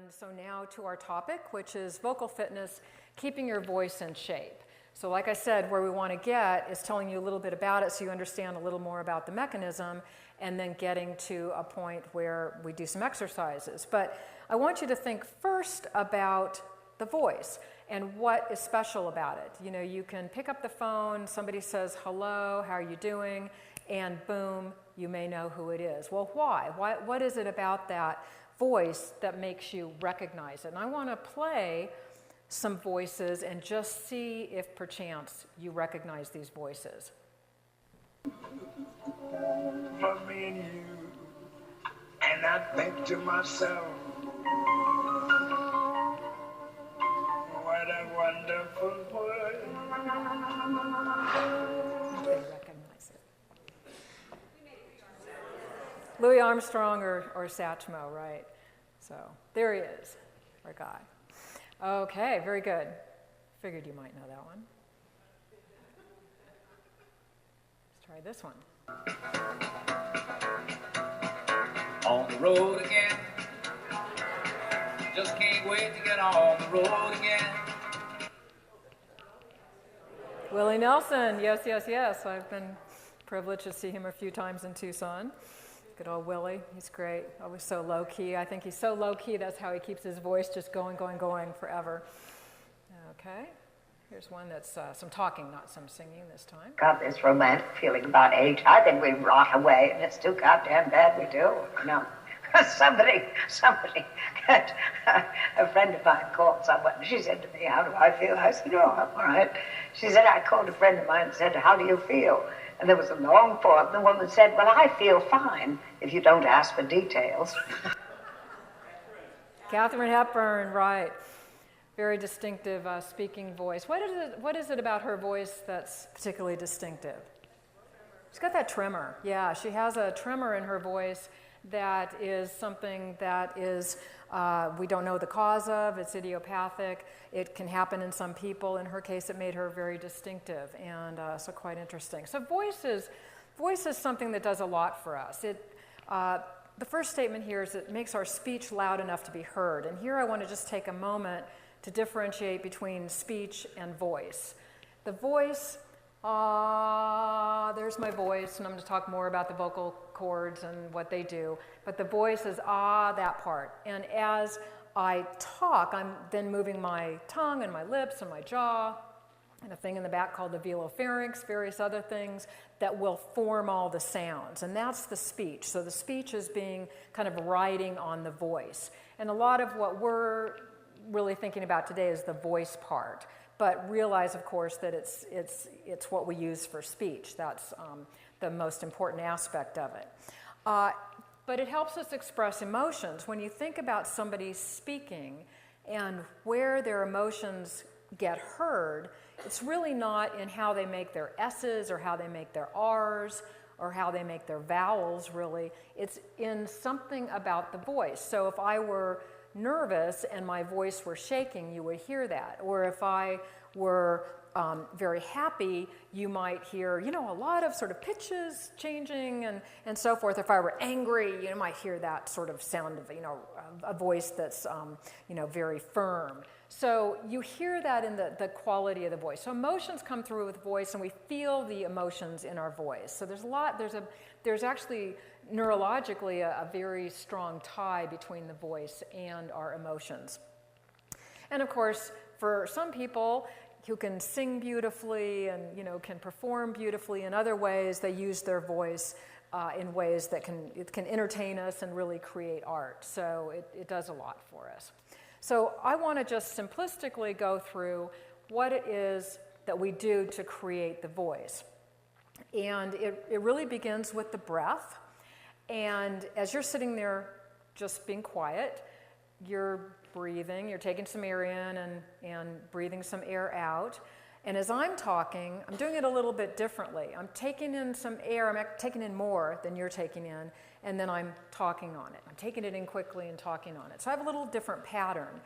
And so now to our topic, which is vocal fitness, keeping your voice in shape. So like I said, where we want to get is telling you a little bit about it so you understand a little more about the mechanism, and then getting to a point where we do some exercises. But I want you to think first about the voice and what is special about it. You know, you can pick up the phone, somebody says, hello, how are you doing? And boom, you may know who it is. Well, why? What is it about that voice that makes you recognize it? And I want to play some voices and just see if perchance you recognize these voices. For me and you, and I think to myself, what a wonderful world. They recognize it. Louie Armstrong or Satchmo, right? So there he is, our guy. Okay, very good. Figured you might know that one. Let's try this one. On the road again. Just can't wait to get on the road again. Willie Nelson, yes. I've been privileged to see him a few times in Tucson. Good old Willie, he's great. Always so low-key. I think he's so low-key, that's how he keeps his voice just going forever. Okay, here's one that's some talking, not some singing this time. Got this romantic feeling about age. I think we rot away, and it's too goddamn bad we do. No. Somebody, a friend of mine called someone, and she said to me, how do I feel? I said, oh, I'm all right. She said, I called a friend of mine and said, how do you feel? And there was a long pause, and the woman said, well, I feel fine, if you don't ask for details. Katharine Hepburn, right. Very distinctive speaking voice. What is it about her voice that's particularly distinctive? She's got that tremor. Yeah, she has a tremor in her voice that is something that is, we don't know the cause of, it's idiopathic, it can happen in some people. In her case, it made her very distinctive, and so quite interesting. So voice is something that does a lot for us. The first statement here is it makes our speech loud enough to be heard, and here I want to just take a moment to differentiate between speech and voice. The voice, there's my voice, and I'm going to talk more about the vocal cords and what they do. But the voice is that part. And as I talk, I'm then moving my tongue and my lips and my jaw, and a thing in the back called the velopharynx, various other things that will form all the sounds. And that's the speech. So the speech is being kind of riding on the voice. And a lot of what we're really thinking about today is the voice part. But realize, of course, that it's what we use for speech. That's the most important aspect of it. But it helps us express emotions. When you think about somebody speaking and where their emotions get heard, it's really not in how they make their S's or how they make their R's or how they make their vowels, really. It's in something about the voice. So if I were nervous and my voice were shaking, you would hear that. Or if I were very happy, you might hear, a lot of sort of pitches changing and so forth. If I were angry, you might hear that sort of sound of, a voice that's, very firm. So you hear that in the quality of the voice. So emotions come through with voice, and we feel the emotions in our voice. So there's actually neurologically a very strong tie between the voice and our emotions. And of course, for some people who can sing beautifully and can perform beautifully in other ways, they use their voice in ways that can entertain us and really create art. So it does a lot for us. So I want to just simplistically go through what it is that we do to create the voice. And it really begins with the breath. And as you're sitting there just being quiet, you're breathing, you're taking some air in and breathing some air out. And as I'm talking, I'm doing it a little bit differently. I'm taking in some air, I'm taking in more than you're taking in, and then I'm talking on it. I'm taking it in quickly and talking on it. So I have a little different pattern.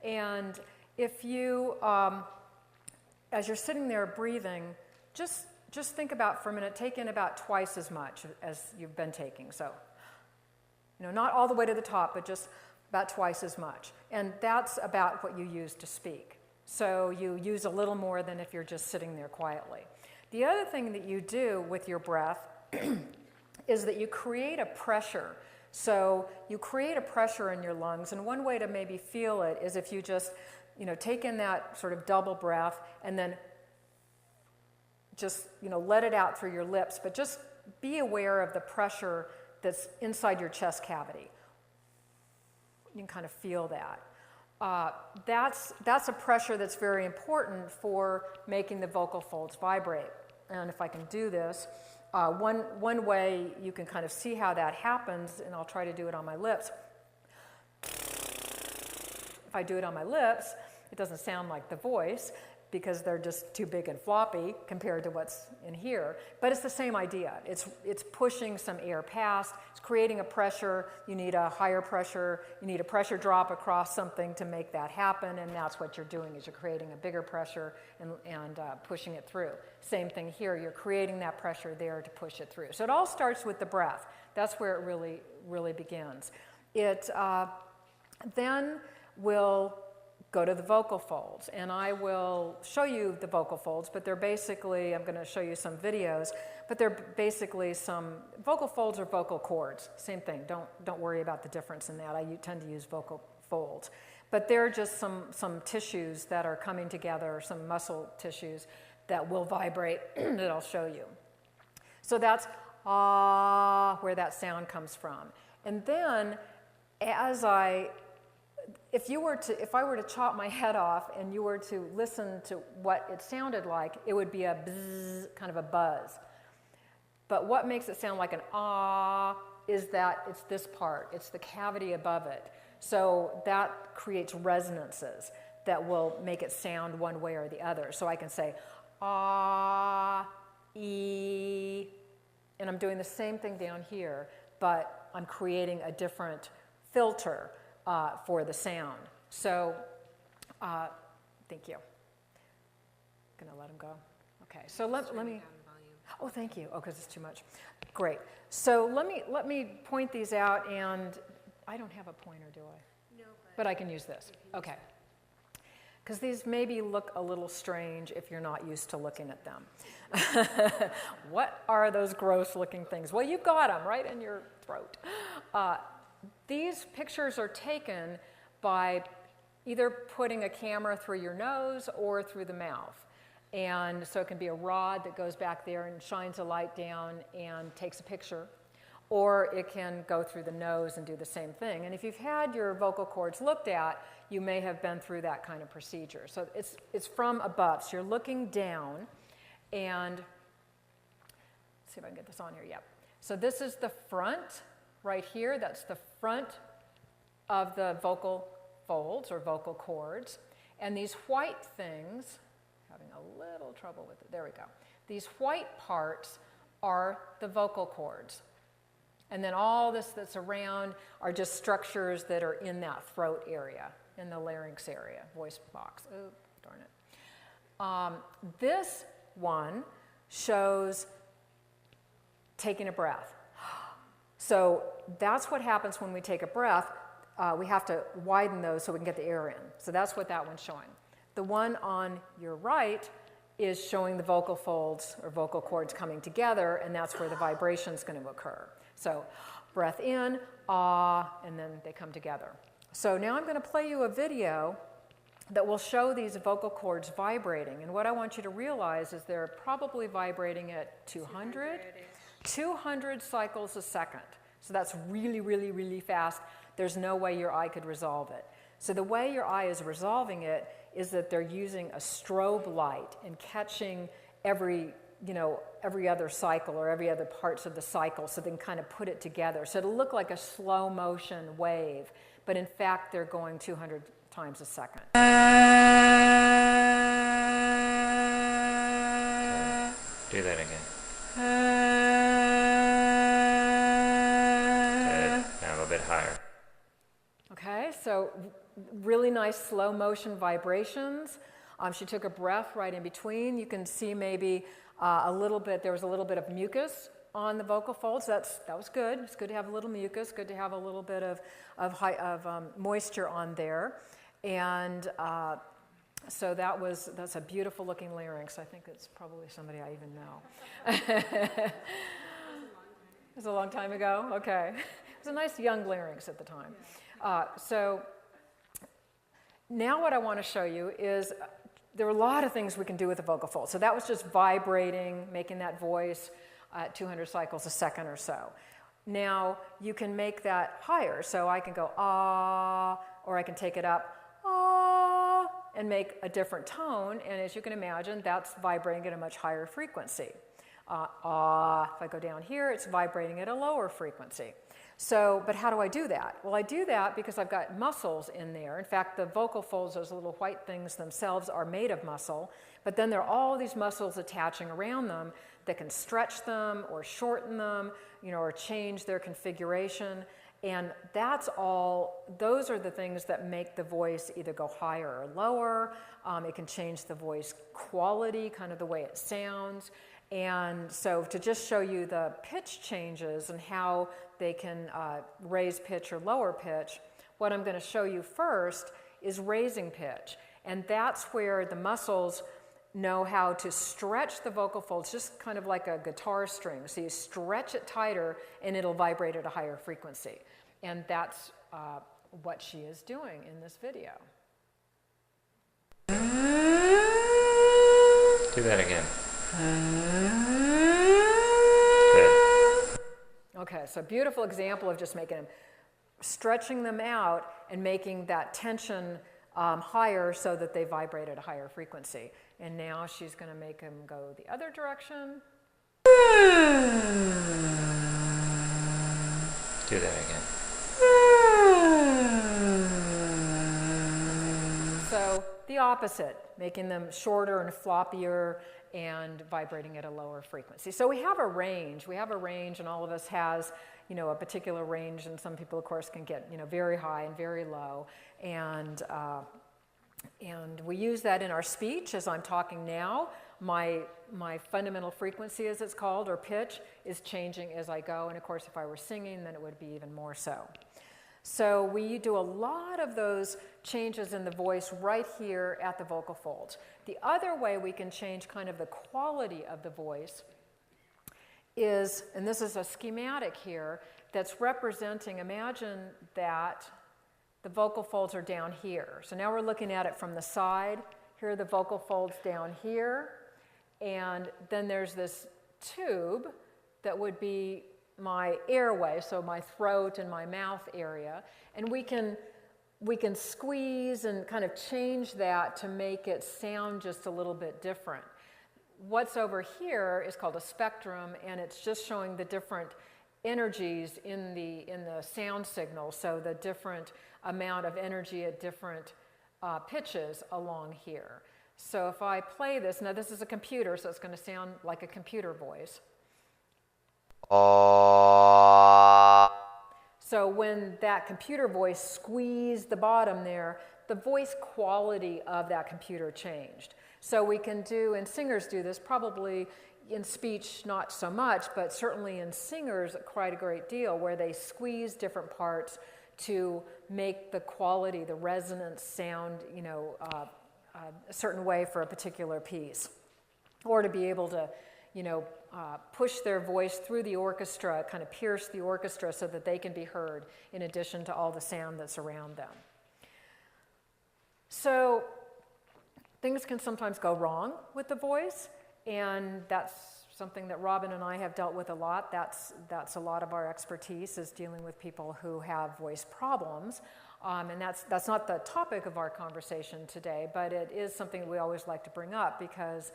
And if you, as you're sitting there breathing, just think about for a minute, take in about twice as much as you've been taking. So, not all the way to the top, but just about twice as much. And that's about what you use to speak. So you use a little more than if you're just sitting there quietly. The other thing that you do with your breath is that you create a pressure. So you create a pressure in your lungs, and one way to maybe feel it is if you just, take in that sort of double breath and then just, let it out through your lips, but just be aware of the pressure that's inside your chest cavity. You can kind of feel that. That's a pressure that's very important for making the vocal folds vibrate. And if I can do this, one way you can kind of see how that happens, and I'll try to do it on my lips. If I do it on my lips, it doesn't sound like the voice because they're just too big and floppy compared to what's in here. But it's the same idea. It's pushing some air past. It's creating a pressure. You need a higher pressure. You need a pressure drop across something to make that happen, and that's what you're doing is you're creating a bigger pressure and pushing it through. Same thing here. You're creating that pressure there to push it through. So it all starts with the breath. That's where it really, really begins. It then will go to the vocal folds, and I will show you the vocal folds, but they're basically, I'm going to show you some videos, but they're basically some vocal folds or vocal cords, same thing. Don't worry about the difference in that. I tend to use vocal folds, but they're just some tissues that are coming together, some muscle tissues that will vibrate that I'll show you. So that's where that sound comes from. And then if I were to chop my head off and you were to listen to what it sounded like, it would be a bzz, kind of a buzz. But what makes it sound like an ah is that it's this part, it's the cavity above it. So that creates resonances that will make it sound one way or the other. So I can say ah, e, and I'm doing the same thing down here, but I'm creating a different filter for the sound. So, thank you. Gonna let him go. Okay. So let me. Oh, thank you. Oh, because it's too much. Great. So let me point these out, and I don't have a pointer, do I? No. But I can use this. Okay. Because these maybe look a little strange if you're not used to looking at them. What are those gross-looking things? Well, you've got them right in your throat. These pictures are taken by either putting a camera through your nose or through the mouth. And so it can be a rod that goes back there and shines a light down and takes a picture, or it can go through the nose and do the same thing. And if you've had your vocal cords looked at, you may have been through that kind of procedure. So it's from above. So you're looking down, and let's see if I can get this on here. Yep. So this is the front. Right here, that's the front of the vocal folds or vocal cords. And these white things, having a little trouble with it, there we go. These white parts are the vocal cords. And then all this that's around are just structures that are in that throat area, in the larynx area, voice box. Oh, darn it. This one shows taking a breath. So that's what happens when we take a breath. We have to widen those so we can get the air in. So that's what that one's showing. The one on your right is showing the vocal folds or vocal cords coming together, and that's where the vibration is going to occur. So breath in, ah, and then they come together. So now I'm going to play you a video that will show these vocal cords vibrating. And what I want you to realize is they're probably vibrating at 200 cycles a second. So that's really, really, really fast. There's no way your eye could resolve it. So the way your eye is resolving it is that they're using a strobe light and catching every other cycle or every other parts of the cycle so they can kind of put it together. So it'll look like a slow motion wave, but in fact they're going 200 times a second. Do that again. Good. Now a little bit higher. Okay, so really nice slow motion vibrations. She took a breath right in between. You can see maybe there was a little bit of mucus on the vocal folds. That was good. It's good to have a little mucus, good to have a little bit of moisture on there. And so that's a beautiful looking larynx. I think it's probably somebody I even know. It was a long time ago? Okay. It was a nice young larynx at the time. So now what I want to show you is there are a lot of things we can do with the vocal folds. So that was just vibrating, making that voice at 200 cycles a second or so. Now you can make that higher. So I can go ah, or I can take it up ah, and make a different tone. And as you can imagine, that's vibrating at a much higher frequency. Ah, if I go down here, it's vibrating at a lower frequency. So, but how do I do that? Well, I do that because I've got muscles in there. In fact, the vocal folds, those little white things themselves, are made of muscle. But then there are all these muscles attaching around them that can stretch them or shorten them, or change their configuration. And that's all, those are the things that make the voice either go higher or lower. It can change the voice quality, kind of the way it sounds. And so to just show you the pitch changes and how they can raise pitch or lower pitch, what I'm going to show you first is raising pitch. And that's where the muscles know how to stretch the vocal folds, just kind of like a guitar string. So you stretch it tighter and it'll vibrate at a higher frequency. And that's what she is doing in this video. Do that again. Good. Okay, so beautiful example of just making them, stretching them out and making that tension higher so that they vibrate at a higher frequency. And now she's going to make them go the other direction. Do that again. So the opposite, making them shorter and floppier and vibrating at a lower frequency. So we have a range. We have a range, and all of us has, a particular range. And some people, of course, can get, very high and very low. And we use that in our speech. As I'm talking now, my fundamental frequency, as it's called, or pitch, is changing as I go. And of course, if I were singing, then it would be even more so. So we do a lot of those changes in the voice right here at the vocal folds. The other way we can change kind of the quality of the voice is, and this is a schematic here that's representing, imagine that the vocal folds are down here. So now we're looking at it from the side. Here are the vocal folds down here. And then there's this tube that would be my airway, so my throat and my mouth area. And we can squeeze and kind of change that to make it sound just a little bit different. What's over here is called a spectrum, and it's just showing the different energies in the sound signal, so the different amount of energy at different pitches along here. So if I play this, now this is a computer, so it's going to sound like a computer voice. So when that computer voice squeezed the bottom there, the voice quality of that computer changed. So we can do, and singers do this, probably in speech not so much, but certainly in singers quite a great deal, where they squeeze different parts to make the quality, the resonance sound, a certain way for a particular piece. Or to be able to, push their voice through the orchestra, kind of pierce the orchestra so that they can be heard in addition to all the sound that's around them. So things can sometimes go wrong with the voice, and that's something that Robin and I have dealt with a lot. That's a lot of our expertise, is dealing with people who have voice problems. And that's not the topic of our conversation today, but it is something we always like to bring up, because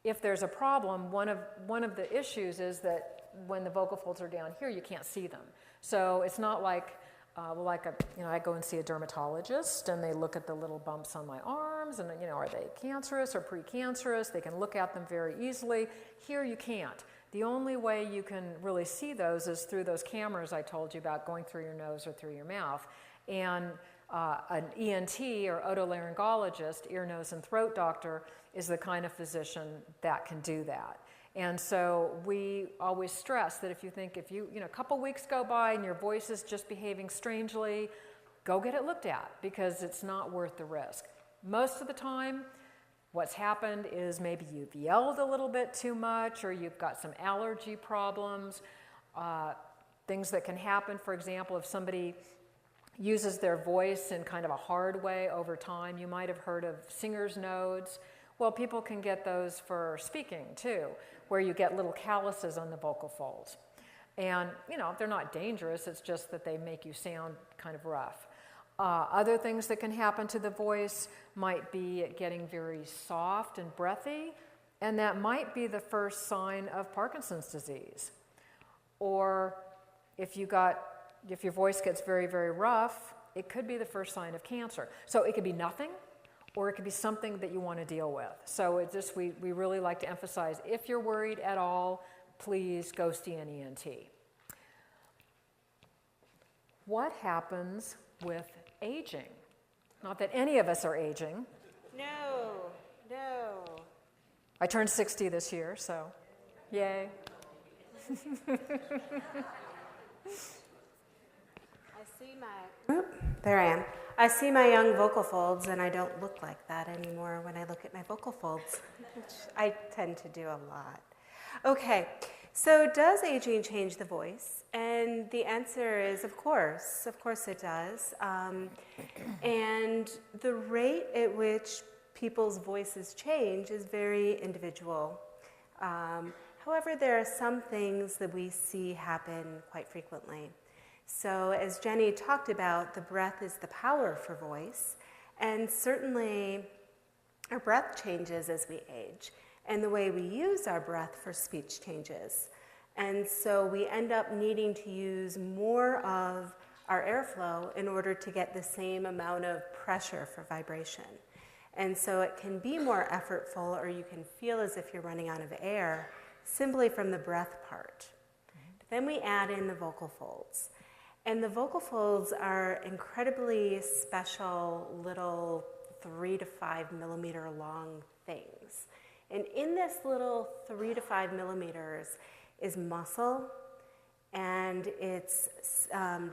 if there's a problem, one of the issues is that when the vocal folds are down here, you can't see them. So it's not like, I go and see a dermatologist, and they look at the little bumps on my arms, and are they cancerous or precancerous? They can look at them very easily. Here you can't. The only way you can really see those is through those cameras I told you about, going through your nose or through your mouth. And an ENT or otolaryngologist, ear, nose, and throat doctor, is the kind of physician that can do that. And so we always stress that if you a couple weeks go by and your voice is just behaving strangely, go get it looked at, because it's not worth the risk. Most of the time, what's happened is maybe you've yelled a little bit too much, or you've got some allergy problems. Things that can happen, for example, if somebody uses their voice in kind of a hard way over time, you might have heard of singer's nodes. Well, people can get those for speaking too, where you get little calluses on the vocal folds. And, they're not dangerous, it's just that they make you sound kind of rough. Other things that can happen to the voice might be it getting very soft and breathy, and that might be the first sign of Parkinson's disease. Or if your voice gets very, very rough, it could be the first sign of cancer. So it could be nothing, or it could be something that you want to deal with. So we really like to emphasize, if you're worried at all, please go see an ENT. What happens with aging? Not that any of us are aging. No. I turned 60 this year, so yay. There I am. I see my young vocal folds, and I don't look like that anymore when I look at my vocal folds, which I tend to do a lot. Okay, so does aging change the voice? And the answer is, of course it does. And the rate at which people's voices change is very individual. However, there are some things that we see happen quite frequently. So as Jenny talked about, the breath is the power for voice, and certainly our breath changes as we age, and the way we use our breath for speech changes. And so we end up needing to use more of our airflow in order to get the same amount of pressure for vibration. And so it can be more effortful, or you can feel as if you're running out of air simply from the breath part. But then we add in the vocal folds. And the vocal folds are incredibly special little 3 to 5 millimeter long things. And in this little 3 to 5 millimeters is muscle, and it's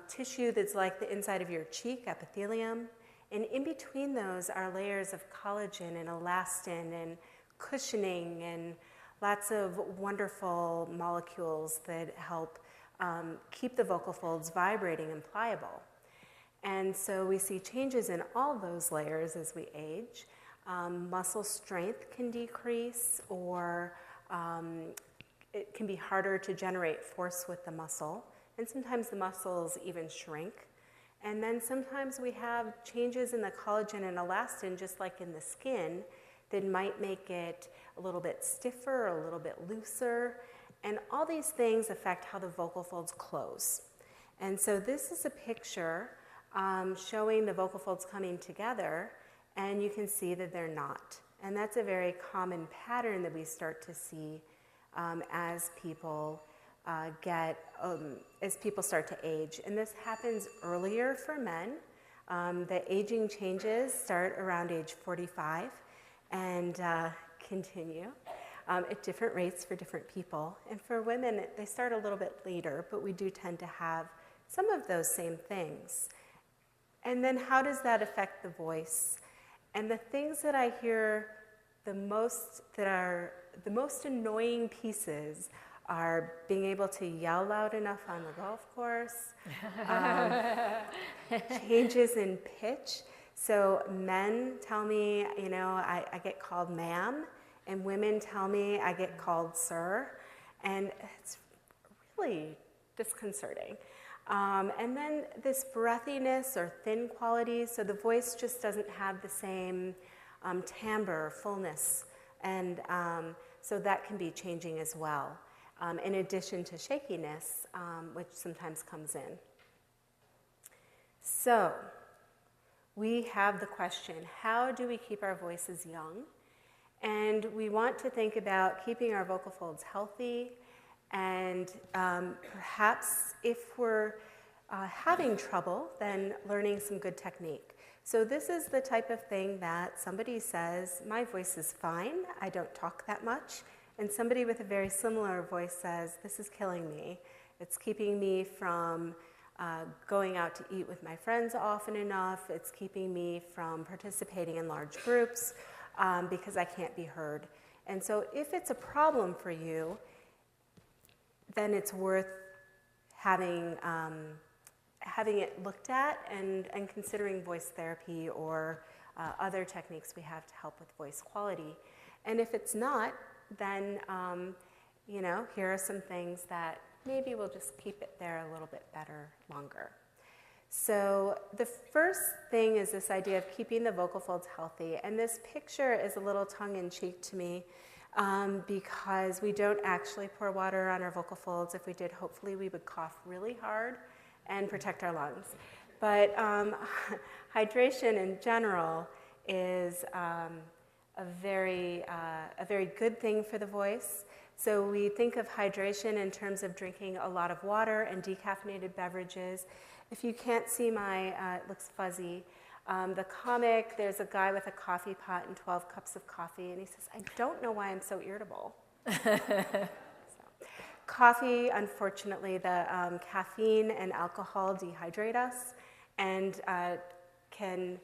tissue that's like the inside of your cheek, epithelium. And in between those are layers of collagen and elastin and cushioning and lots of wonderful molecules that help keep the vocal folds vibrating and pliable. And so we see changes in all those layers as we age. Muscle strength can decrease, or it can be harder to generate force with the muscle. And sometimes the muscles even shrink. And then sometimes we have changes in the collagen and elastin, just like in the skin, that might make it a little bit stiffer, a little bit looser. And all these things affect how the vocal folds close. And so this is a picture showing the vocal folds coming together, and you can see that they're not. And that's a very common pattern that we start to see as people start to age. And this happens earlier for men. The aging changes start around age 45 and continue at different rates for different people. And for women, they start a little bit later, but we do tend to have some of those same things. And then how does that affect the voice? And the things that I hear the most that are the most annoying pieces are being able to yell loud enough on the golf course, changes in pitch. So men tell me, I get called ma'am, and women tell me I get called sir, and it's really disconcerting. And then this breathiness or thin quality, so the voice just doesn't have the same timbre, fullness, and so that can be changing as well, in addition to shakiness, which sometimes comes in. So we have the question, how do we keep our voices young? And we want to think about keeping our vocal folds healthy, and perhaps if we're having trouble, then learning some good technique. So this is the type of thing that somebody says, my voice is fine, I don't talk that much, And somebody with a very similar voice says, this is killing me. It's keeping me from going out to eat with my friends often enough. It's keeping me from participating in large groups because I can't be heard. And so if it's a problem for you, then it's worth having it looked at and considering voice therapy or other techniques we have to help with voice quality. And if it's not, then here are some things that maybe we'll just keep it there a little bit better longer. So the first thing is this idea of keeping the vocal folds healthy. And this picture is a little tongue-in-cheek to me because we don't actually pour water on our vocal folds. If we did, hopefully we would cough really hard and protect our lungs. But hydration in general is a very good thing for the voice. So we think of hydration in terms of drinking a lot of water and decaffeinated beverages. If you can't see my, it looks fuzzy, the comic, there's a guy with a coffee pot and 12 cups of coffee, and he says, I don't know why I'm so irritable. Coffee, unfortunately, the caffeine and alcohol dehydrate us and can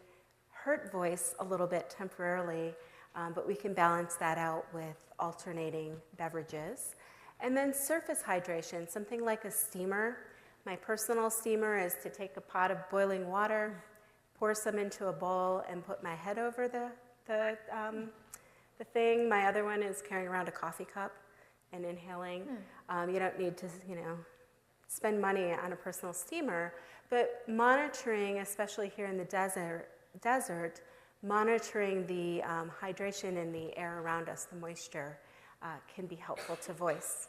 hurt voice a little bit temporarily, but we can balance that out with alternating beverages. And then surface hydration, something like a steamer. My personal steamer is to take a pot of boiling water, pour some into a bowl, and put my head over the thing. My other one is carrying around a coffee cup and inhaling. You don't need to, spend money on a personal steamer, but monitoring, especially here in the desert, monitoring the hydration in the air around us, the moisture, can be helpful to voice.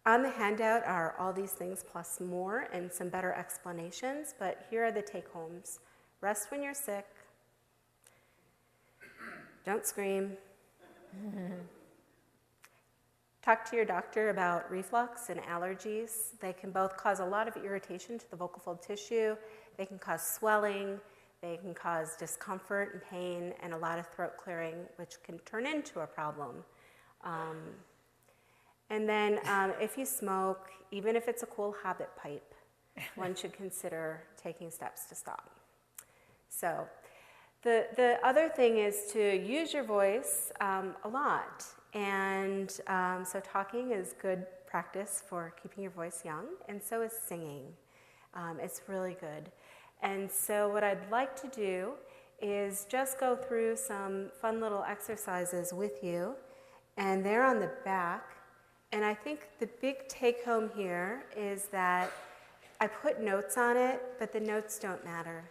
On the handout are all these things plus more and some better explanations, but here are the take-homes. Rest when you're sick. Don't scream. Talk to your doctor about reflux and allergies. They can both cause a lot of irritation to the vocal fold tissue. They can cause swelling. They can cause discomfort and pain and a lot of throat clearing, which can turn into a problem. And then if you smoke, even if it's a cool habit pipe, one should consider taking steps to stop. So the other thing is to use your voice a lot. And so talking is good practice for keeping your voice young, and so is singing. It's really good. And so what I'd like to do is just go through some fun little exercises with you, and they're on the back. And I think the big take home here is that I put notes on it, but the notes don't matter.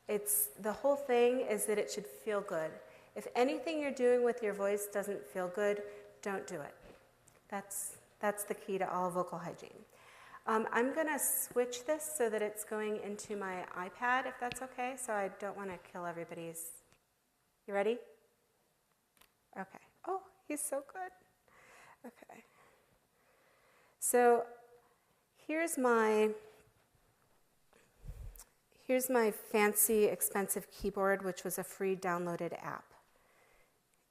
The whole thing is that it should feel good. If anything you're doing with your voice doesn't feel good, don't do it. That's the key to all vocal hygiene. I'm going to switch this so that it's going into my iPad, if that's okay. So I don't want to kill everybody's. You ready? Okay. Oh, he's so good. Okay. So here's my fancy, expensive keyboard, which was a free downloaded app.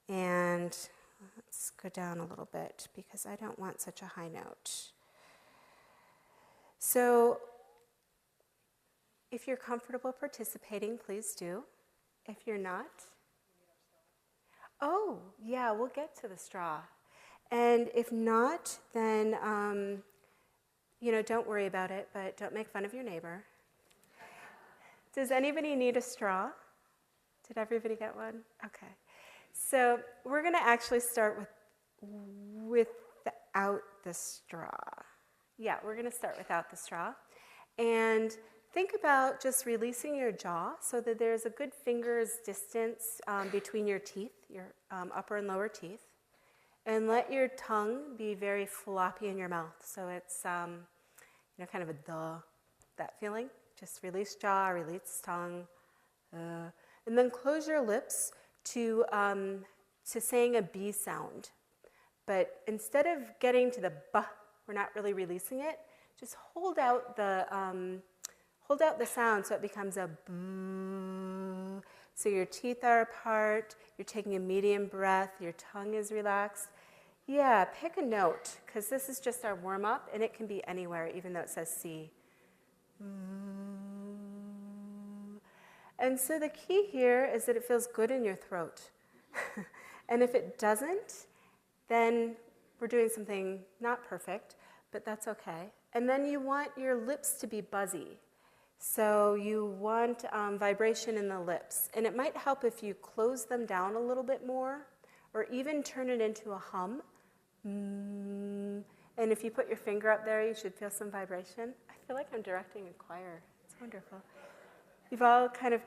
And let's go down a little bit because I don't want such a high note. So if you're comfortable participating, please do. If you're not, oh, yeah, we'll get to the straw. And if not, then, don't worry about it, but don't make fun of your neighbor. Does anybody need a straw? Did everybody get one? Okay. So we're going to actually start without the straw. Yeah, we're going to start without the straw. And think about just releasing your jaw so that there's a good finger's distance between your teeth, your upper and lower teeth. And let your tongue be very floppy in your mouth. So it's, kind of a duh, that feeling. Just release jaw, release tongue. And then close your lips to saying a B sound. But instead of getting to the B, we're not really releasing it. Just hold out the sound so it becomes a B. So your teeth are apart, you're taking a medium breath, your tongue is relaxed. Yeah, pick a note, because this is just our warm-up, and it can be anywhere, even though it says C. And so the key here is that it feels good in your throat. And if it doesn't, then we're doing something not perfect, but that's okay. And then you want your lips to be buzzy. So you want vibration in the lips. And it might help if you close them down a little bit more, or even turn it into a hum. And if you put your finger up there, you should feel some vibration. I feel like I'm directing a choir. It's wonderful. You've all kind of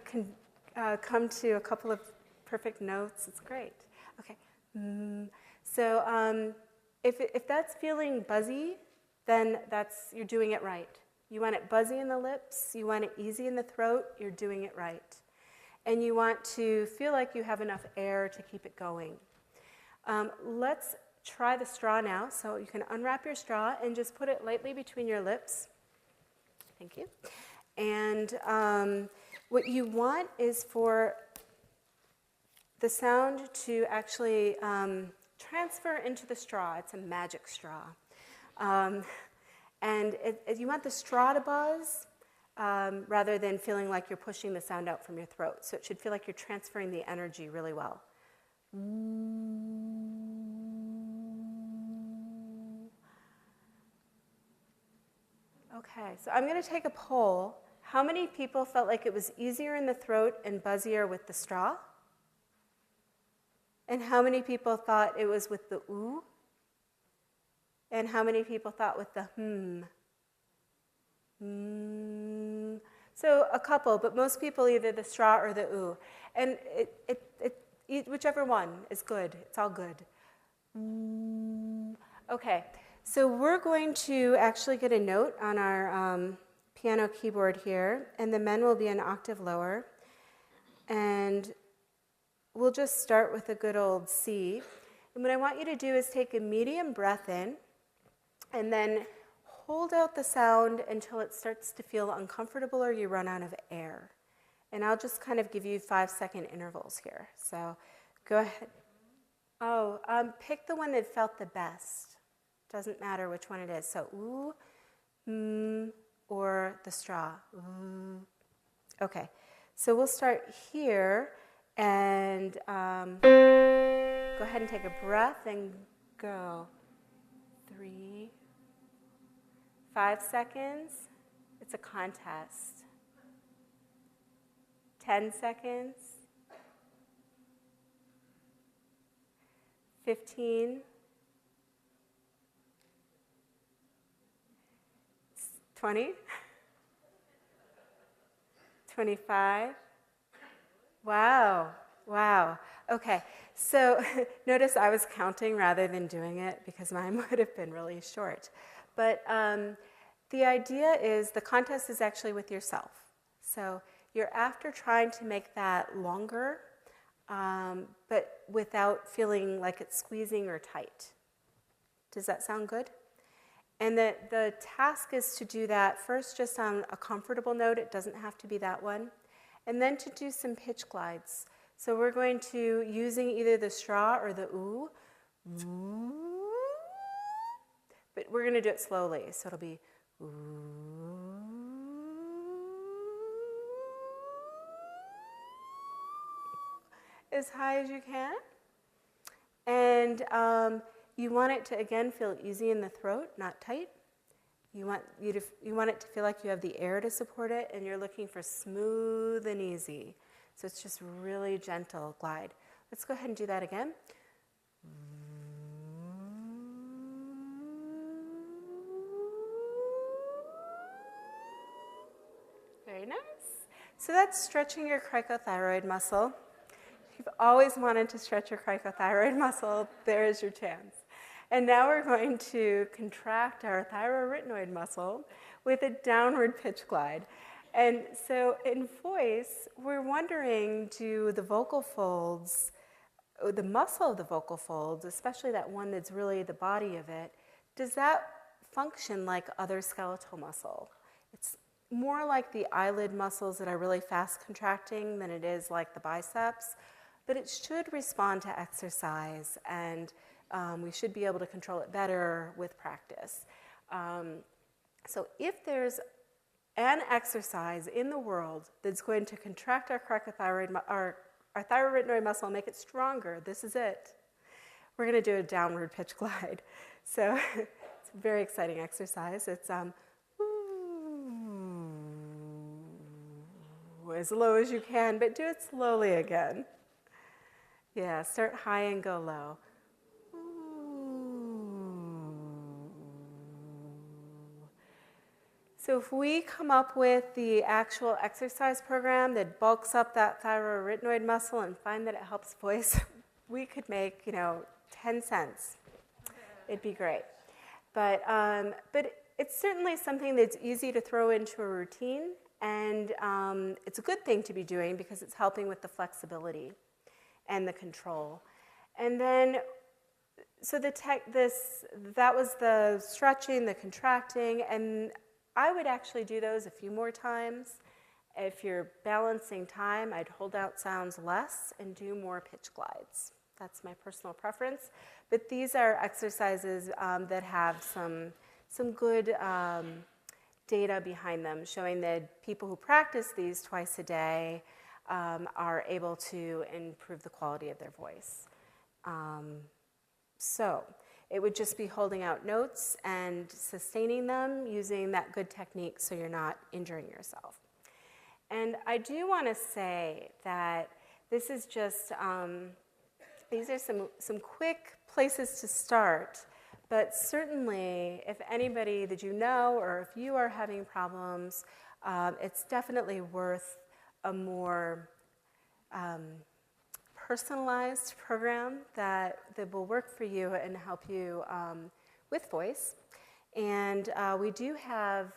come to a couple of perfect notes. It's great. Okay. So if that's feeling buzzy, then you're doing it right. You want it buzzy in the lips. You want it easy in the throat. You're doing it right. And you want to feel like you have enough air to keep it going. Let's try the straw now. So you can unwrap your straw and just put it lightly between your lips. Thank you. And what you want is for the sound to actually transfer into the straw. It's a magic straw. And you want the straw to buzz rather than feeling like you're pushing the sound out from your throat. So it should feel like you're transferring the energy really well. Okay, so I'm going to take a poll. How many people felt like it was easier in the throat and buzzier with the straw? And how many people thought it was with the ooh? And how many people thought with the So a couple, but most people either the straw or the ooh. And whichever one is good. It's all good. Okay, so we're going to actually get a note on our piano keyboard here, and the men will be an octave lower. And we'll just start with a good old C. And what I want you to do is take a medium breath in, and then hold out the sound until it starts to feel uncomfortable or you run out of air. And I'll just kind of give you 5-second intervals here. So go ahead. Pick the one that felt the best. Doesn't matter which one it is. So ooh, or the straw. Okay, so we'll start here, and go ahead and take a breath and go. 3, 5 seconds. It's a contest. 10 seconds. 15. 20. 25. Wow. Okay, so notice I was counting rather than doing it because mine would have been really short. But the idea is the contest is actually with yourself. So you're after trying to make that longer, but without feeling like it's squeezing or tight. Does that sound good? And the task is to do that first just on a comfortable note. It doesn't have to be that one. And then to do some pitch glides. So we're going to, using either the straw or the ooh, but we're going to do it slowly. So it'll be ooh, as high as you can. And you want it to, again, feel easy in the throat, not tight. You want it to feel like you have the air to support it, and you're looking for smooth and easy. So it's just really gentle glide. Let's go ahead and do that again. Very nice. So that's stretching your cricothyroid muscle. If you've always wanted to stretch your cricothyroid muscle, there is your chance. And now we're going to contract our thyroarytenoid muscle with a downward pitch glide. And so in voice, we're wondering, do the vocal folds, the muscle of the vocal folds, especially that one that's really the body of it, does that function like other skeletal muscle? It's more like the eyelid muscles that are really fast contracting than it is like the biceps, but it should respond to exercise, and we should be able to control it better with practice. So if there's an exercise in the world that's going to contract our cricothyroid, our thyroid muscle and make it stronger, this is it. We're going to do a downward pitch glide. So it's a very exciting exercise. It's as low as you can, but do it slowly again. Yeah, start high and go low. So if we come up with the actual exercise program that bulks up that thyroid muscle and find that it helps voice, we could make, 10 cents. It'd be great. But it's certainly something that's easy to throw into a routine, and it's a good thing to be doing because it's helping with the flexibility and the control. And then, so that was the stretching, the contracting, and I would actually do those a few more times. If you're balancing time, I'd hold out sounds less and do more pitch glides. That's my personal preference. But these are exercises that have some good data behind them, showing that people who practice these twice a day are able to improve the quality of their voice. So it would just be holding out notes and sustaining them using that good technique so you're not injuring yourself. And I do want to say that this is just, these are some quick places to start, but certainly if anybody that you know or if you are having problems, it's definitely worth a more personalized program that will work for you and help you with voice. And we do have,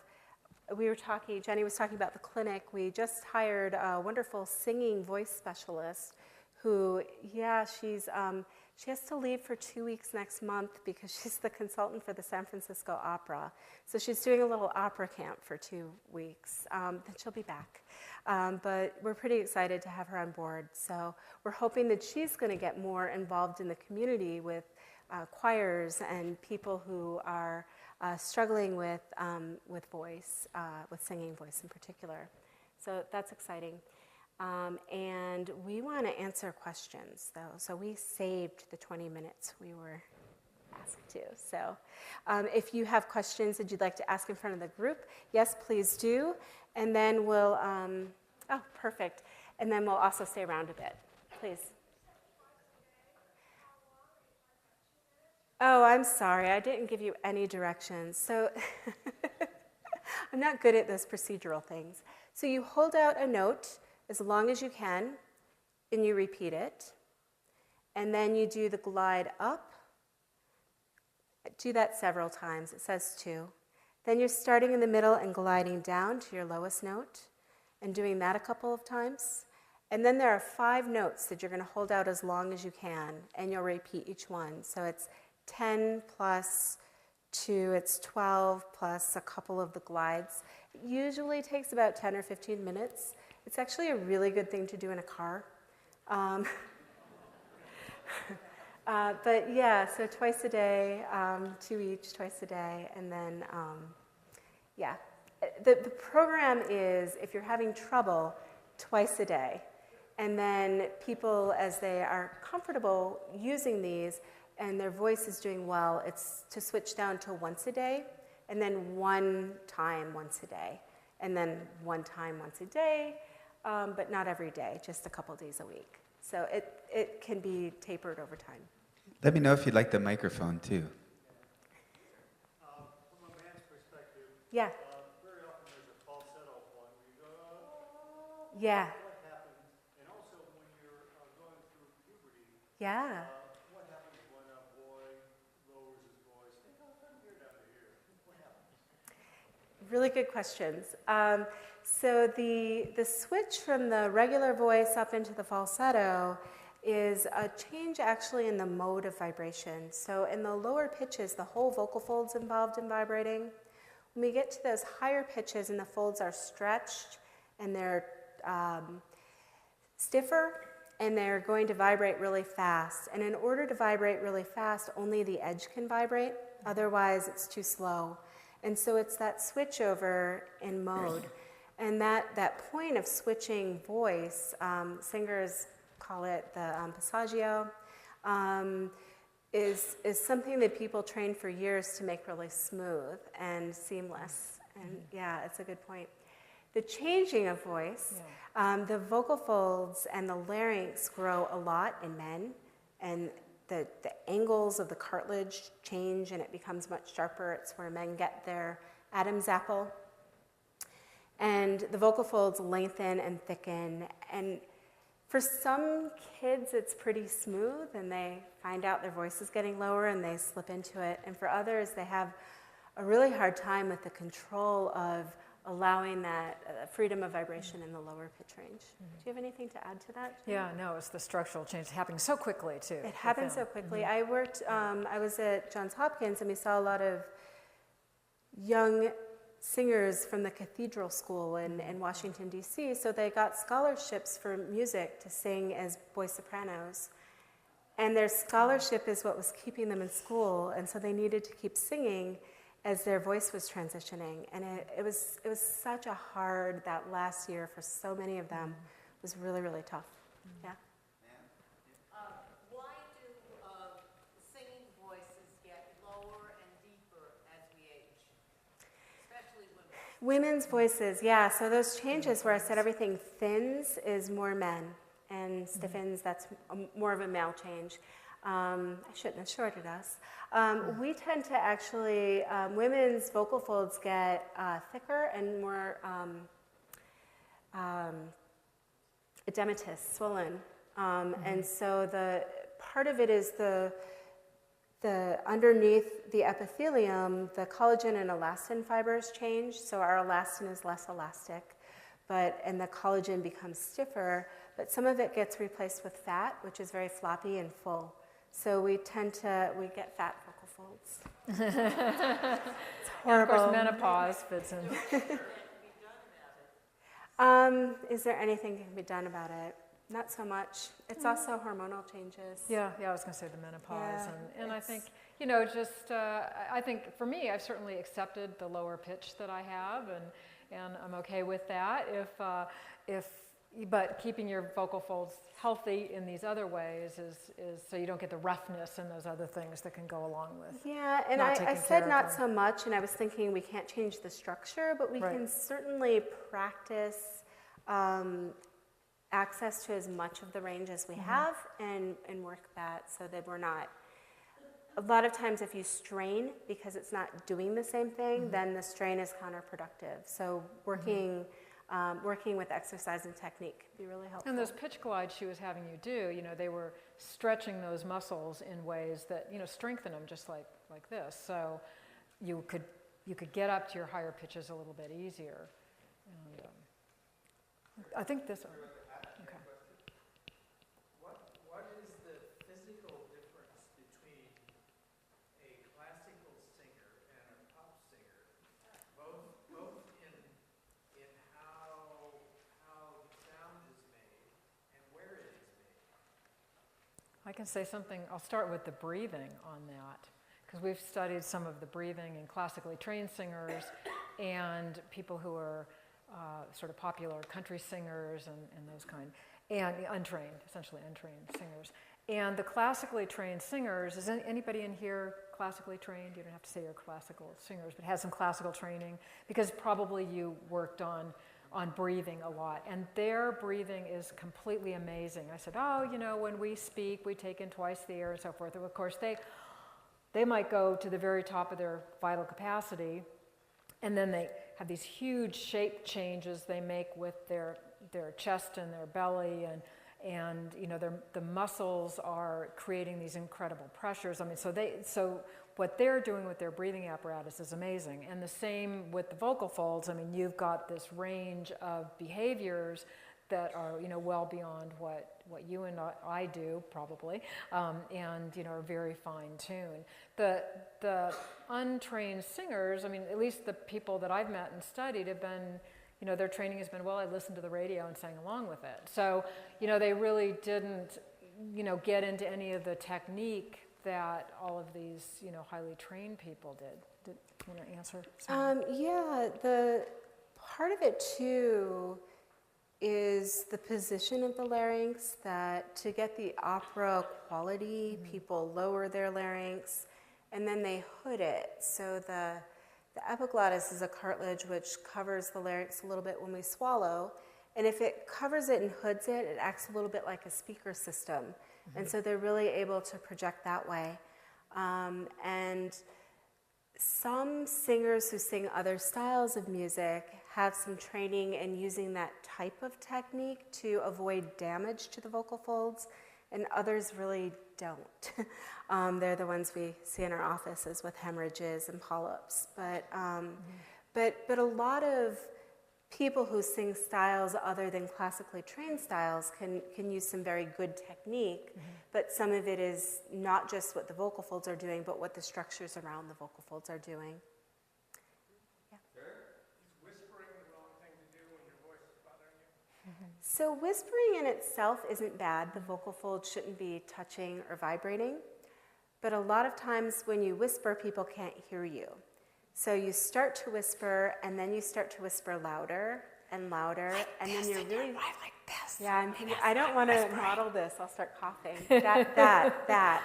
Jenny was talking about the clinic. We just hired a wonderful singing voice specialist who, she has to leave for 2 weeks next month because she's the consultant for the San Francisco Opera. So she's doing a little opera camp for 2 weeks. Then she'll be back. But we're pretty excited to have her on board. So we're hoping that she's going to get more involved in the community with choirs and people who are struggling with voice, with singing voice in particular. So that's exciting. And we want to answer questions, though. So we saved the 20 minutes we were asked to. So if you have questions that you'd like to ask in front of the group, yes, please do. And then we'll, oh, perfect. And then we'll also stay around a bit, please. Oh, I'm sorry. I didn't give you any directions. So I'm not good at those procedural things. So you hold out a note as long as you can, and you repeat it. And then you do the glide up. Do that several times. It says 2. Then you're starting in the middle and gliding down to your lowest note and doing that a couple of times. And then there are 5 notes that you're going to hold out as long as you can, and you'll repeat each one. So it's 10 plus 2, it's 12 plus a couple of the glides. It usually takes about 10 or 15 minutes. It's actually a really good thing to do in a car. But yeah, so twice a day, 2 each, twice a day, and then, yeah. The program is, if you're having trouble, twice a day. And then people, as they are comfortable using these and their voice is doing well, it's to switch down to once a day, and then 1 time once a day, and then 1 time once a day, but not every day, just a couple days a week. So it can be tapered over time. Let me know if you'd like the microphone, too. From a man's perspective, Yeah. Very often there's a falsetto one where you go, Yeah. what happens? And also when you're going through puberty, Yeah. what happens when a boy lowers his voice? They go from here down to here. What happens? Really good questions. So the switch from the regular voice up into the falsetto is a change actually in the mode of vibration. So in the lower pitches, the whole vocal fold's involved in vibrating, When we get to those higher pitches and the folds are stretched and they're stiffer and they're going to vibrate really fast. And in order to vibrate really fast, only the edge can vibrate. Otherwise, it's too slow. And so it's that switch over in mode. And that point of switching voice, singers call it the passaggio, is something that people train for years to make really smooth and seamless. And yeah, it's a good point. The changing of voice, the vocal folds and the larynx grow a lot in men, and the angles of the cartilage change and it becomes much sharper. It's where men get their Adam's apple. And the vocal folds lengthen and thicken. And for some kids, it's pretty smooth and they find out their voice is getting lower and they slip into it. And for others, they have a really hard time with the control of allowing that freedom of vibration in the lower pitch range. Do you have anything to add to that? Yeah, no, it's the structural change happening so quickly, too. It happens so quickly. I was at Johns Hopkins and we saw a lot of young singers from the Cathedral School in Washington, D.C., so they got scholarships for music to sing as boy sopranos. And their scholarship is what was keeping them in school, and so they needed to keep singing as their voice was transitioning. And it was such a hard, that last year for so many of them was really, really tough. Yeah? Why do singing voices get lower and deeper as we age? Especially women. Women's voices, yeah. So those changes where I said everything thins is more men, and stiffens, that's more of a male change. I shouldn't have shorted us. We tend to actually, women's vocal folds get thicker and more edematous, swollen. And so the part of it is the underneath the epithelium, the collagen and elastin fibers change. So our elastin is less elastic, and the collagen becomes stiffer, but some of it gets replaced with fat, which is very floppy and full. So we get fat vocal folds. It's horrible. And of course, menopause fits in. Is there anything that can be done about it? Not so much. It's also hormonal changes. Yeah, I was going to say the menopause. Yeah, and I think, I think for me, I've certainly accepted the lower pitch that I have, and I'm okay with that. But keeping your vocal folds healthy in these other ways is so you don't get the roughness and those other things that can go along with. Yeah, and I said not so much, and I was thinking we can't change the structure, but we can certainly practice access to as much of the range as we have and work that so that we're not. A lot of times if you strain because it's not doing the same thing, then the strain is counterproductive. So working with exercise and technique can be really helpful. And those pitch glides she was having you do, they were stretching those muscles in ways that, strengthen them just like this. So you could get up to your higher pitches a little bit easier. And, I think this one. Okay. What is the physical difference between a classical singer and a pop singer, both in how the sound is made and where it is made? I can say something. I'll start with the breathing on that, because we've studied some of the breathing in classically trained singers and people who are sort of popular country singers and those kind, and essentially untrained singers. And the classically trained singers, is anybody in here classically trained? You don't have to say you're classical singers, but has some classical training, because probably you worked on breathing a lot. And their breathing is completely amazing. I said, when we speak, we take in twice the air and so forth. And of course, they might go to the very top of their vital capacity, and then they have these huge shape changes they make with their chest and their belly, and the muscles are creating these incredible pressures. I mean, so what they're doing with their breathing apparatus is amazing. And the same with the vocal folds. I mean, you've got this range of behaviors that are, you know, well beyond what you and I do probably, and, you know, are very fine-tuned. The untrained singers, I mean, at least the people that I've met and studied have been, you know, their training has been, well, I listened to the radio and sang along with it. So, you know, they really didn't, you know, get into any of the technique that all of these, you know, highly trained people did. Did you want to answer? Yeah, the part of it too is the position of the larynx, that to get the opera quality, people lower their larynx and then they hood it. So the epiglottis is a cartilage which covers the larynx a little bit when we swallow, and if it covers it and hoods it, it acts a little bit like a speaker system. And so they're really able to project that way. And some singers who sing other styles of music have some training in using that type of technique to avoid damage to the vocal folds, and others really don't. They're the ones we see in our offices with hemorrhages and polyps. But a lot of people who sing styles other than classically trained styles can use some very good technique, but some of it is not just what the vocal folds are doing, but what the structures around the vocal folds are doing. Yeah. Is whispering the wrong thing to do when your voice is bothering you? So whispering in itself isn't bad. The vocal folds shouldn't be touching or vibrating, but a lot of times when you whisper, people can't hear you. So you start to whisper, and then you start to whisper louder and louder, and then you're really like this. Yeah, I don't want to model this. I'll start coughing. That.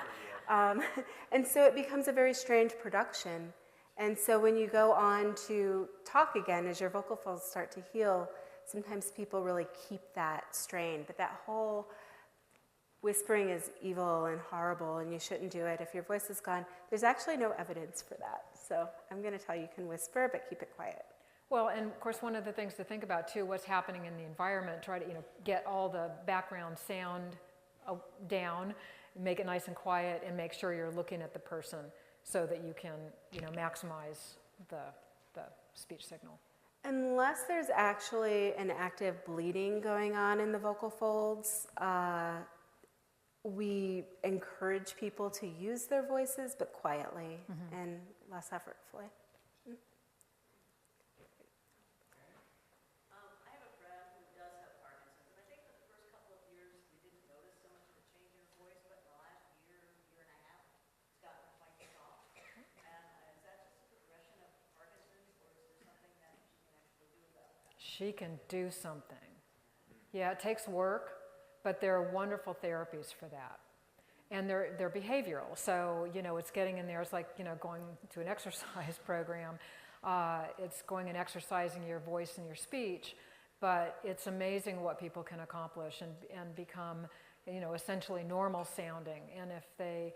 And so it becomes a very strange production. And so when you go on to talk again, as your vocal folds start to heal, sometimes people really keep that strain. But that whole whispering is evil and horrible, and you shouldn't do it. If your voice is gone, there's actually no evidence for that. So I'm going to tell you can whisper, but keep it quiet. Well, and of course, one of the things to think about too, what's happening in the environment, try to, you know, get all the background sound down, make it nice and quiet, and make sure you're looking at the person so that you can, you know, maximize the speech signal. Unless there's actually an active bleeding going on in the vocal folds, we encourage people to use their voices, but quietly and less effortfully. I have a friend who does have Parkinson's, and I think that the first couple of years we didn't notice so much of a change in her voice, but in the last year and a half, it's gotten quite soft. And is that just a progression of Parkinson's, or is there something that she can actually do about that? She can do something. Yeah, it takes work, but there are wonderful therapies for that. And they're behavioral, so, you know, it's getting in there. It's like, you know, going to an exercise program. It's going and exercising your voice and your speech, but it's amazing what people can accomplish and become, you know, essentially normal sounding. And if they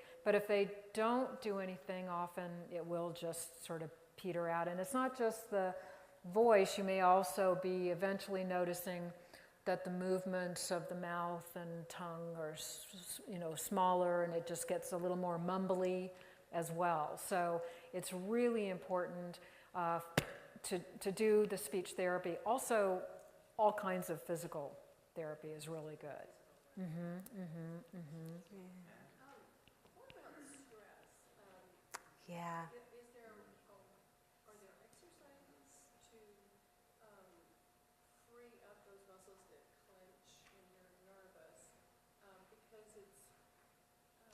don't do anything, often it will just sort of peter out. And it's not just the voice. You may also be eventually noticing that the movements of the mouth and tongue are, you know, smaller, and it just gets a little more mumbly as well. So it's really important to do the speech therapy. Also, all kinds of physical therapy is really good. What about stress? Yeah. Is there, are there exercises to free up those muscles that clench when you're nervous? Because it's, I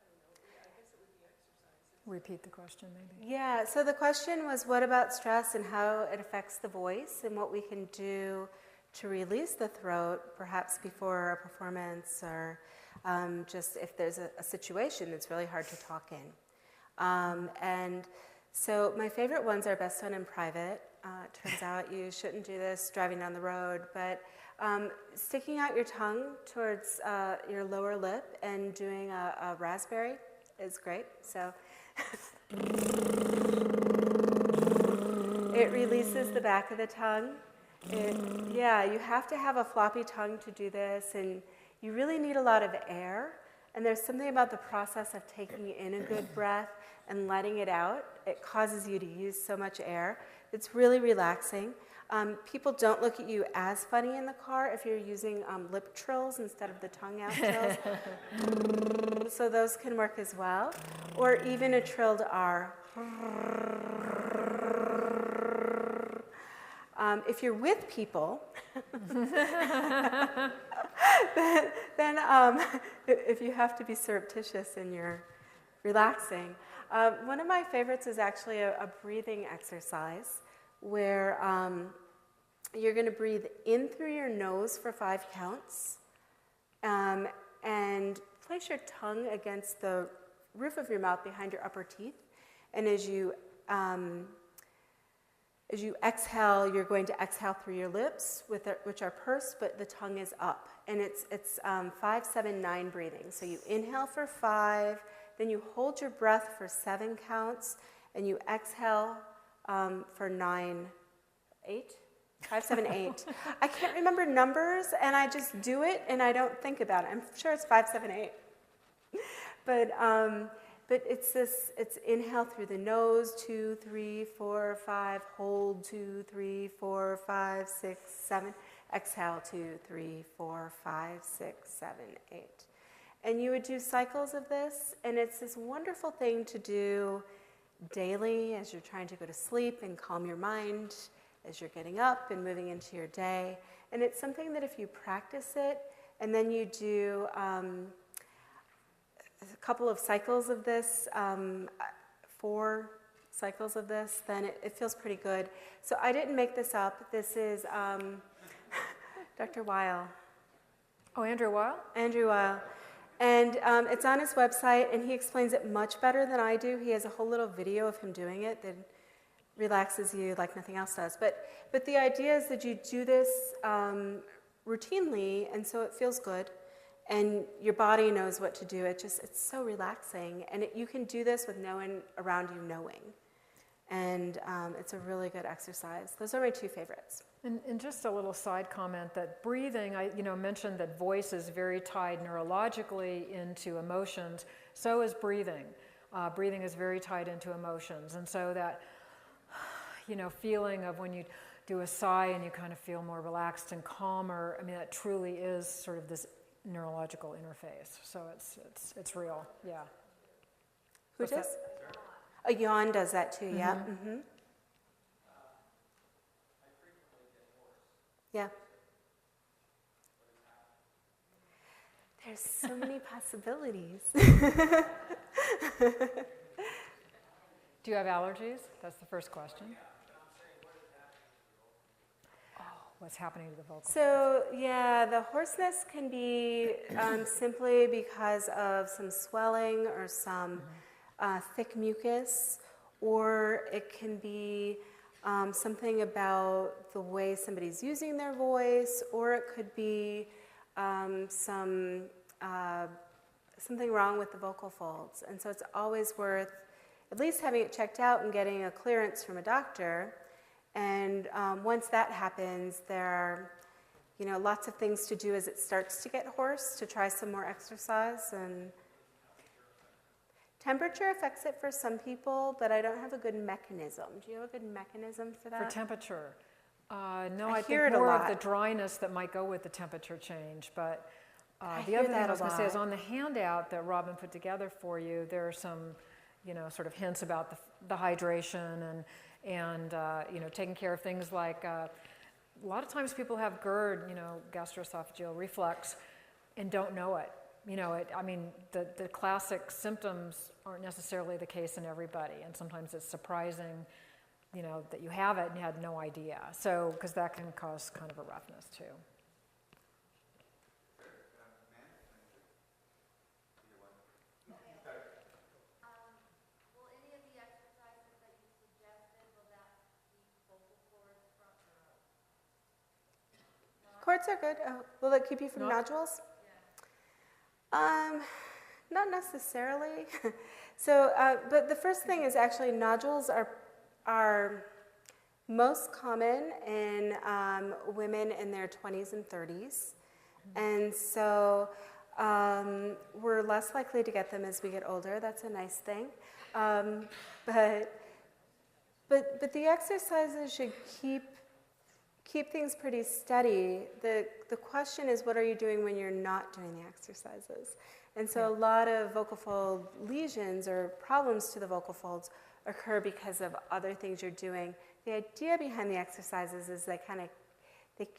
don't know, I guess it would be exercises. Repeat the question, maybe. Yeah, so the question was, what about stress and how it affects the voice, and what we can do to release the throat, perhaps before a performance, or just if there's a situation that's really hard to talk in. And so my favorite ones are best done in private. Turns out you shouldn't do this driving down the road, but sticking out your tongue towards your lower lip and doing a raspberry is great. So it releases the back of the tongue. Yeah, you have to have a floppy tongue to do this, and you really need a lot of air. And there's something about the process of taking in a good breath and letting it out. It causes you to use so much air. It's really relaxing. People don't look at you as funny in the car if you're using lip trills instead of the tongue out trills. So those can work as well. Or even a trilled R. If you're with people, then if you have to be surreptitious and you're relaxing, one of my favorites is actually a breathing exercise where you're going to breathe in through your nose for 5 counts and place your tongue against the roof of your mouth behind your upper teeth. And as you exhale, you're going to exhale through your lips, which are pursed, but the tongue is up. And it's 5, 7, 9 breathing. So you inhale for 5, then you hold your breath for 7 counts, and you exhale for 9, 8? 5, 7, 8. I can't remember numbers, and I just do it, and I don't think about it. I'm sure it's 5, 7, 8. But it's inhale through the nose, 2, 3, 4, 5, hold 2, 3, 4, 5, 6, 7, exhale 2, 3, 4, 5, 6, 7, 8. And you would do cycles of this, and it's this wonderful thing to do daily as you're trying to go to sleep and calm your mind as you're getting up and moving into your day. And it's something that if you practice it, and then you do a couple of cycles of this, 4 cycles of this, then it feels pretty good. So I didn't make this up. This is Dr. Weil. Oh, Andrew Weil? Andrew Weil. And it's on his website, and he explains it much better than I do. He has a whole little video of him doing it that relaxes you like nothing else does. But the idea is that you do this routinely, and so it feels good. And your body knows what to do. It's so relaxing. And you can do this with no one around you knowing. And it's a really good exercise. Those are my 2 favorites. And just a little side comment that breathing, I mentioned that voice is very tied neurologically into emotions. So is breathing. Breathing is very tied into emotions. And so that, feeling of when you do a sigh and you kind of feel more relaxed and calmer, that truly is sort of this neurological interface. So it's real, yeah. Who does? A yawn does that too, yeah. Mm-hmm. Yeah. There's so many possibilities. Do you have allergies? That's the first question. What's happening to the vocal cords? So, yeah, the hoarseness can be simply because of some swelling or some thick mucus, or it can be something about the way somebody's using their voice, or it could be something wrong with the vocal folds. And so it's always worth at least having it checked out and getting a clearance from a doctor. And once that happens, there are, lots of things to do as it starts to get hoarse, to try some more exercise. And temperature affects it for some people, but I don't have a good mechanism. Do you have a good mechanism for that? For temperature? No, I hear think it a more lot. of the dryness that might go with the temperature change. But the hear other thing that I was a going to say is lot. on the handout that Robin put together for you, there are some, sort of hints about the hydration and taking care of things like a lot of times people have GERD, gastroesophageal reflux, and don't know it. The classic symptoms aren't necessarily the case in everybody, and sometimes it's surprising, that you have it and you had no idea. So, because that can cause kind of a roughness too. Cords are good. Will that keep you from nodules? Not necessarily. So, but the first thing is actually nodules are most common in women in their 20s and 30s. And so we're less likely to get them as we get older. That's a nice thing. But the exercises should keep keep things pretty steady. The question is, what are you doing when you're not doing the exercises? And so a lot of vocal fold lesions or problems to the vocal folds occur because of other things you're doing. The idea behind the exercises is they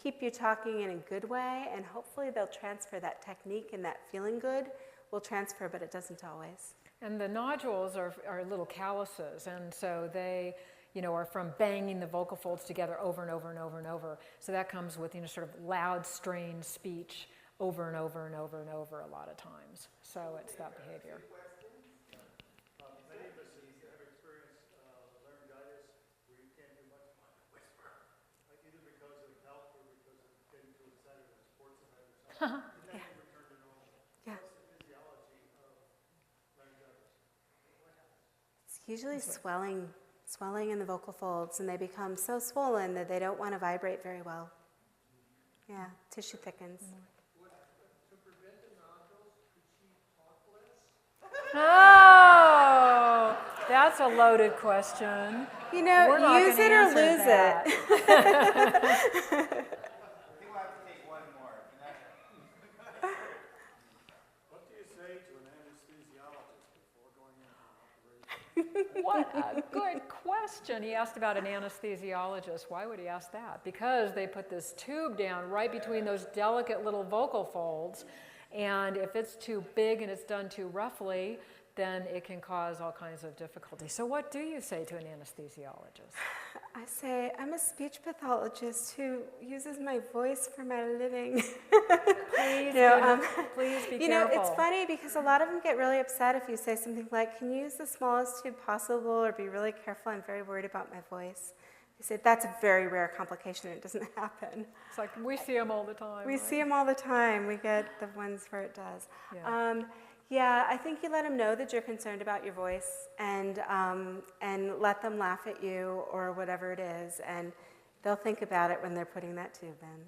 keep you talking in a good way, and hopefully they'll transfer that technique, and that feeling good will transfer, but it doesn't always. And the nodules are little calluses, and so they, are from banging the vocal folds together over and over and over and over. So that comes with, sort of loud, strained speech over and over and over and over a lot of times. So it's that behavior. Many of us have experienced laryngitis where you can't do much whisper, either because of health or because of getting too excited at a sports event or something. And then you return to normal. Yeah. What's the physiology of laryngitis? What happens? It's usually swelling in the vocal folds, and they become so swollen that they don't want to vibrate very well. Yeah, tissue thickens. To prevent the nodules, could she talk less? Oh, that's a loaded question. Use it or lose it. I think we'll have to take one more. What do you say to an anesthesiologist before going into an operation? What a good question. He asked about an anesthesiologist. Why would he ask that? Because they put this tube down right between those delicate little vocal folds, and if it's too big and it's done too roughly, then it can cause all kinds of difficulty. So what do you say to an anesthesiologist? I say, I'm a speech pathologist who uses my voice for my living. Please, please be careful. It's funny because a lot of them get really upset if you say something like, can you use the smallest tube possible, or be really careful, I'm very worried about my voice. I say, that's a very rare complication, it doesn't happen. It's like we see them all the time. We see them all the time. We get the ones where it does. Yeah. I think you let them know that you're concerned about your voice, and let them laugh at you or whatever it is, and they'll think about it when they're putting that tube in.